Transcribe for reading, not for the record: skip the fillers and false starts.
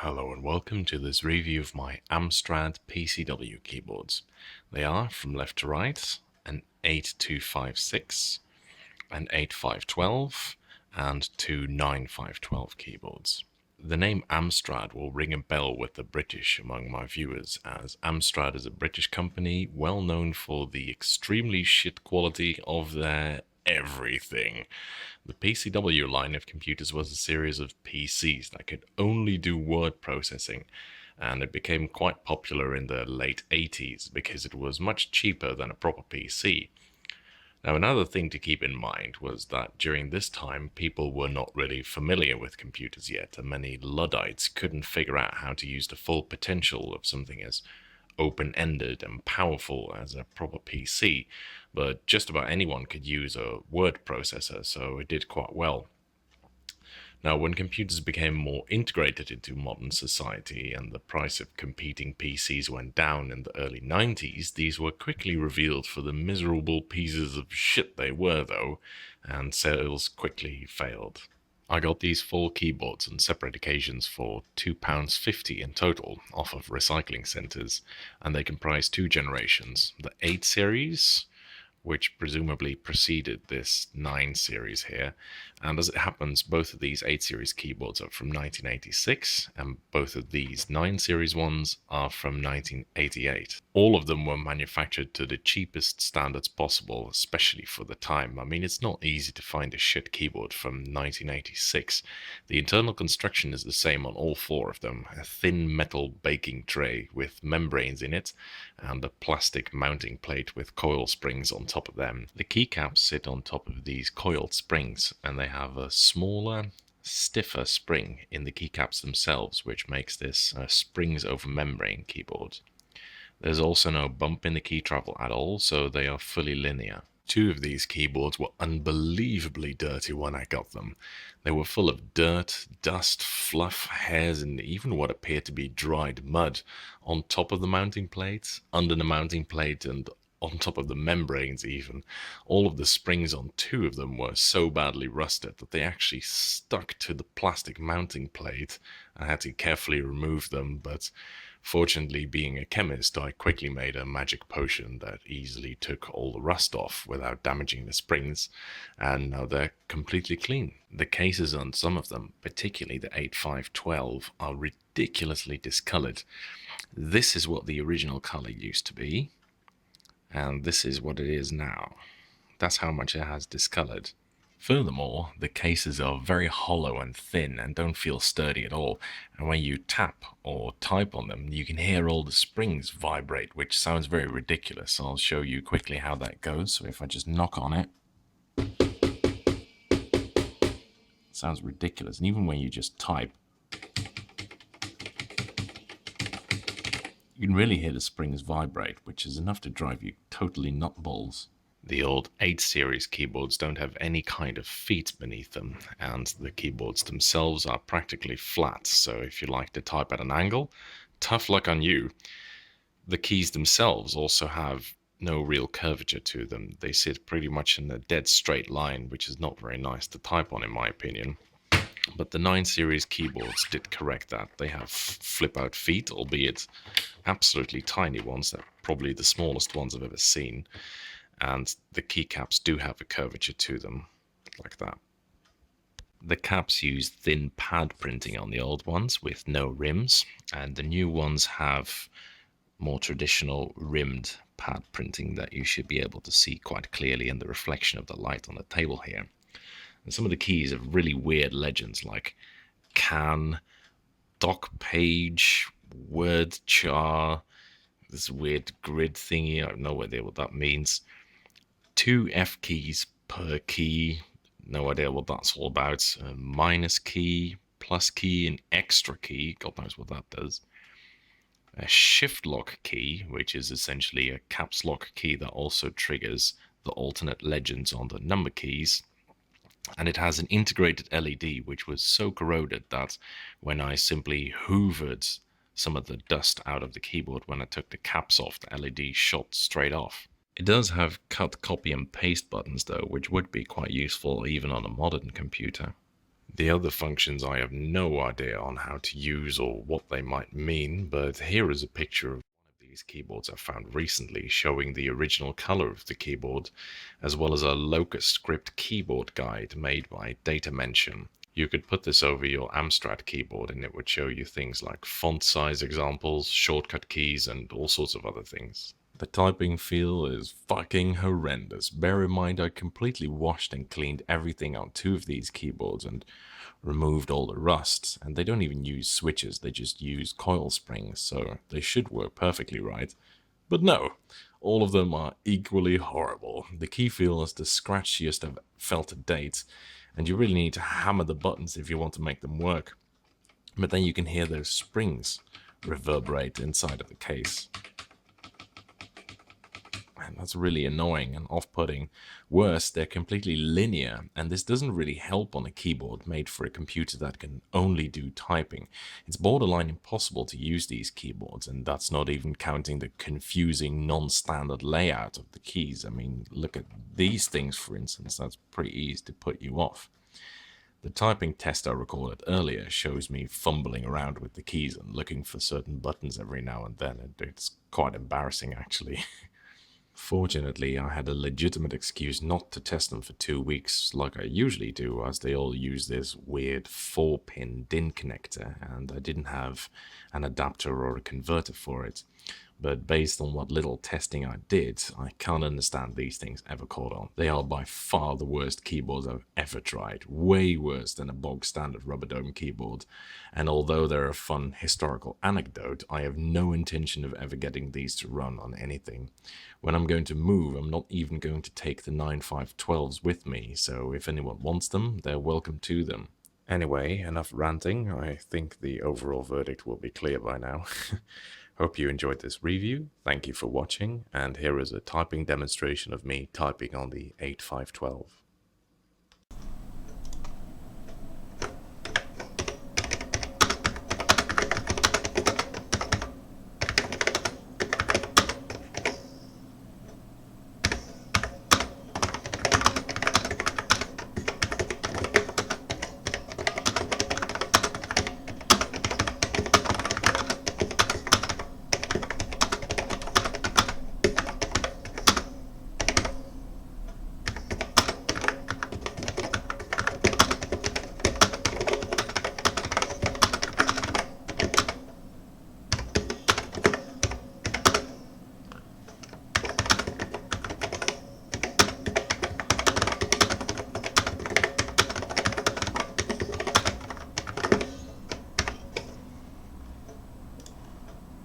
Hello and welcome to this review of my Amstrad PCW keyboards. They are, from left to right, an 8256, an 8512, and two 9512 keyboards. The name Amstrad will ring a bell with the British among my viewers, as Amstrad is a British company well known for the extremely shit quality of their everything. The PCW line of computers was a series of PCs that could only do word processing, and it became quite popular in the late 80s because it was much cheaper than a proper PC. Now, another thing to keep in mind was that during this time, people were not really familiar with computers yet, and many Luddites couldn't figure out how to use the full potential of something as open-ended and powerful as a proper PC, but just about anyone could use a word processor, so it did quite well. Now, when computers became more integrated into modern society and the price of competing PCs went down in the early 90s, these were quickly revealed for the miserable pieces of shit they were, though, and sales quickly failed. I got these four keyboards on separate occasions for £2.50 in total off of recycling centres, and they comprise two generations, the 8 series, which presumably preceded this 9 series here. And as it happens, both of these 8 series keyboards are from 1986, and both of these 9 series ones are from 1988. All of them were manufactured to the cheapest standards possible, especially for the time. I mean, it's not easy to find a shit keyboard from 1986. The internal construction is the same on all four of them, a thin metal baking tray with membranes in it, and a plastic mounting plate with coil springs on top of them. The keycaps sit on top of these coiled springs, and they have a smaller, stiffer spring in the keycaps themselves, which makes this a springs over membrane keyboard. There's also no bump in the key travel at all, so they are fully linear. Two of these keyboards were unbelievably dirty when I got them. They were full of dirt, dust, fluff, hairs, and even what appeared to be dried mud on top of the mounting plates, under the mounting plate, and on top of the membranes even. All of the springs on two of them were so badly rusted that they actually stuck to the plastic mounting plate. I had to carefully remove them, but fortunately, being a chemist, I quickly made a magic potion that easily took all the rust off without damaging the springs, and now they're completely clean. The cases on some of them, particularly the 8512, are ridiculously discolored. This is what the original color used to be, and this is what it is now. That's how much it has discolored. Furthermore, the cases are very hollow and thin and don't feel sturdy at all, and when you tap or type on them, you can hear all the springs vibrate, which sounds very ridiculous. I'll show you quickly how that goes. So if I just knock on it, it sounds ridiculous. And even when you just type, you can really hear the springs vibrate, which is enough to drive you totally nutballs. The old 8 series keyboards don't have any kind of feet beneath them, and the keyboards themselves are practically flat, so if you like to type at an angle, tough luck on you. The keys themselves also have no real curvature to them. They sit pretty much in a dead straight line, which is not very nice to type on in my opinion. But the 9 series keyboards did correct that. They have flip-out feet, albeit absolutely tiny ones. They're probably the smallest ones I've ever seen. And the keycaps do have a curvature to them, like that. The caps use thin pad printing on the old ones with no rims, and the new ones have more traditional rimmed pad printing that you should be able to see quite clearly in the reflection of the light on the table here. And some of the keys have really weird legends like can, doc page, word char, this weird grid thingy. I have no idea what that means. 2 F keys per key, no idea what that's all about. A minus key, plus key, and extra key, God knows what that does. A shift lock key, which is essentially a caps lock key that also triggers the alternate legends on the number keys. And it has an integrated LED, which was so corroded that when I simply hoovered some of the dust out of the keyboard when I took the caps off, the LED shot straight off. It does have cut, copy, and paste buttons though, which would be quite useful even on a modern computer. The other functions I have no idea on how to use or what they might mean, but here is a picture of one of these keyboards I found recently showing the original color of the keyboard, as well as a Locust script keyboard guide made by Datamention. You could put this over your Amstrad keyboard and it would show you things like font size examples, shortcut keys, and all sorts of other things. The typing feel is fucking horrendous. Bear in mind I completely washed and cleaned everything on two of these keyboards and removed all the rust, and they don't even use switches, they just use coil springs, so they should work perfectly right. But no, all of them are equally horrible. The key feel is the scratchiest I've felt to date, and you really need to hammer the buttons if you want to make them work. But then you can hear those springs reverberate inside of the case. And that's really annoying and off-putting. Worse, they're completely linear, and this doesn't really help on a keyboard made for a computer that can only do typing. It's borderline impossible to use these keyboards, and that's not even counting the confusing non-standard layout of the keys. I mean, look at these things, for instance. That's pretty easy to put you off. The typing test I recorded earlier shows me fumbling around with the keys and looking for certain buttons every now and then, and it's quite embarrassing, actually. Fortunately, I had a legitimate excuse not to test them for 2 weeks like I usually do, as they all use this weird 4-pin DIN connector, and I didn't have an adapter or a converter for it. But based on what little testing I did, I can't understand these things ever caught on. They are by far the worst keyboards I've ever tried, way worse than a bog standard rubber dome keyboard. And although they're a fun historical anecdote, I have no intention of ever getting these to run on anything. When I'm going to move, I'm not even going to take the 9512s with me, so if anyone wants them, they're welcome to them. Anyway, enough ranting. I think the overall verdict will be clear by now. Hope you enjoyed this review. Thank you for watching, and here is a typing demonstration of me typing on the 8512.